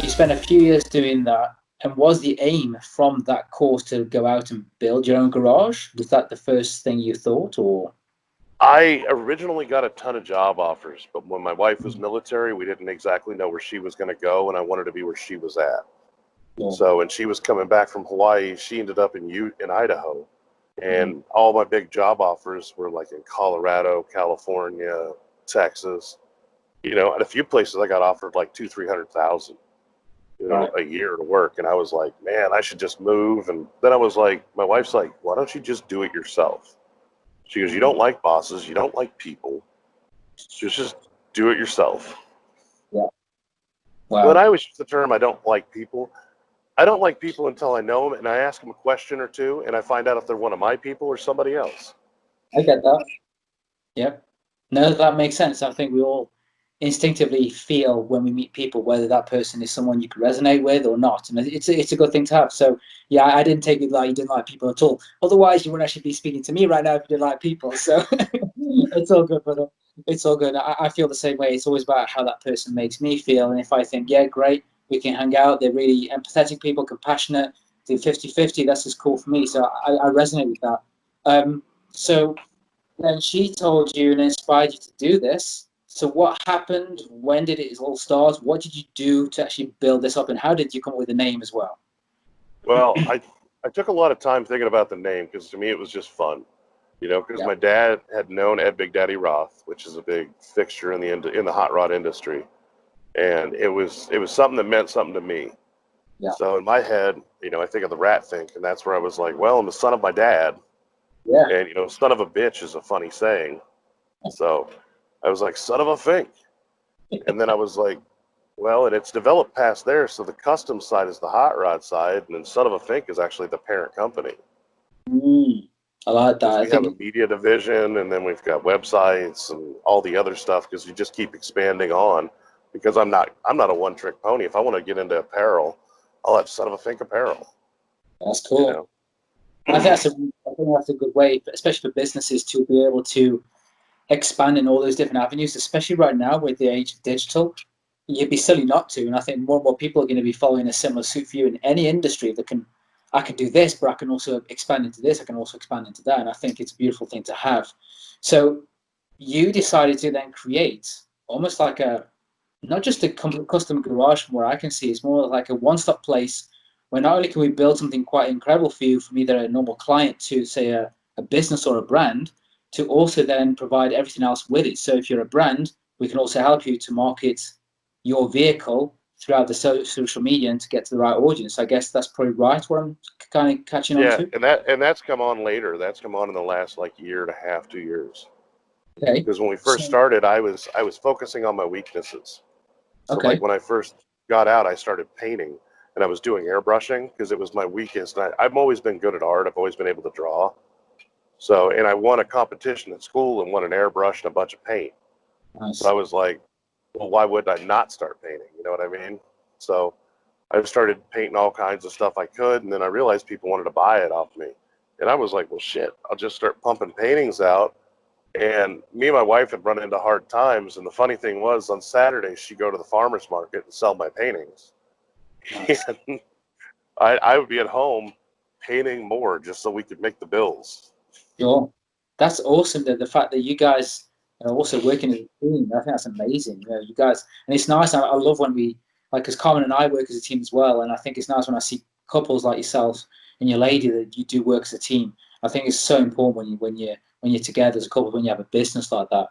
You spent a few years doing that, and was the aim from that course to go out and build your own garage? Was that the first thing you thought, or? I originally got a ton of job offers, but when my wife was military, we didn't exactly know where she was going to go, and I wanted to be where she was at. Yeah. So when she was coming back from Hawaii, she ended up in Idaho, and all my big job offers were like in Colorado, California, Texas, and a few places I got offered like 200,000-300,000, a year to work, and I was like, man, I should just move. And then I was like, my wife's like, why don't you just do it yourself? She goes, you don't like bosses, you don't like people, just do it yourself. Yeah. Wow. When I always use the term, I don't like people. I don't like people until I know them and I ask them a question or two and I find out if they're one of my people or somebody else. I get that. Yep. No, that makes sense. I think we all instinctively feel when we meet people whether that person is someone you can resonate with or not, and it's a good thing to have. So yeah, I didn't take it like you didn't like people at all. Otherwise, you wouldn't actually be speaking to me right now if you didn't like people. So it's all good, brother. It's all good. I feel the same way. It's always about how that person makes me feel, and if I think, yeah, great, we can hang out. They're really empathetic people, compassionate. Do 50-50. That's just cool for me. So I resonate with that. So then she told you and inspired you to do this. So what happened? When did it all start? What did you do to actually build this up? And how did you come up with the name as well? Well, I took a lot of time thinking about the name because to me it was just fun, because my dad had known Ed Big Daddy Roth, which is a big fixture in the hot rod industry, and it was something that meant something to me. Yeah. So in my head, I think of the Rat Fink, and that's where I was like, well, I'm the son of my dad. Yeah. And son of a bitch is a funny saying. So I was like, son of a fink. And then I was like, well, and it's developed past there. So the custom side is the hot rod side, and then son of a fink is actually the parent company. I like that. We have a media division, and then we've got websites and all the other stuff because you just keep expanding on. Because I'm not a one-trick pony. If I want to get into apparel, I'll have son of a fink apparel. That's cool. I think that's a good way, especially for businesses, to be able to expand in all those different avenues, especially right now with the age of digital. You'd be silly not to. And I think more and more people are going to be following a similar suit for you in any industry I can do this, but I can also expand into this. I can also expand into that. And I think it's a beautiful thing to have. So you decided to then create almost like not just a custom garage from where I can see, it's more like a one-stop place where not only can we build something quite incredible for you from either a normal client to say a business or a brand, to also then provide everything else with it. So if you're a brand, we can also help you to market your vehicle throughout the social media and to get to the right audience. I guess that's probably right what I'm kind of catching on to. And that's come on later. That's come on in the last year and a half, 2 years. Okay. Because when we first started, I was focusing on my weaknesses. So when I first got out, I started painting and I was doing airbrushing because it was my weakest. I've always been good at art. I've always been able to draw. So, and I won a competition at school and won an airbrush and a bunch of paint. Nice. So I was like, well, why would I not start painting? You know what I mean? So I started painting all kinds of stuff I could. And then I realized people wanted to buy it off me. And I was like, well, shit, I'll just start pumping paintings out. And me and my wife had run into hard times. And the funny thing was on Saturdays, she'd go to the farmer's market and sell my paintings. Nice. And I would be at home painting more just so we could make the bills. Sure. That's awesome. The fact that you guys are also working as a team, I think that's amazing. You guys, and it's nice. I love when we, because Carmen and I work as a team as well. And I think it's nice when I see couples like yourself and your lady that you do work as a team. I think it's so important when you're together as a couple, when you have a business like that.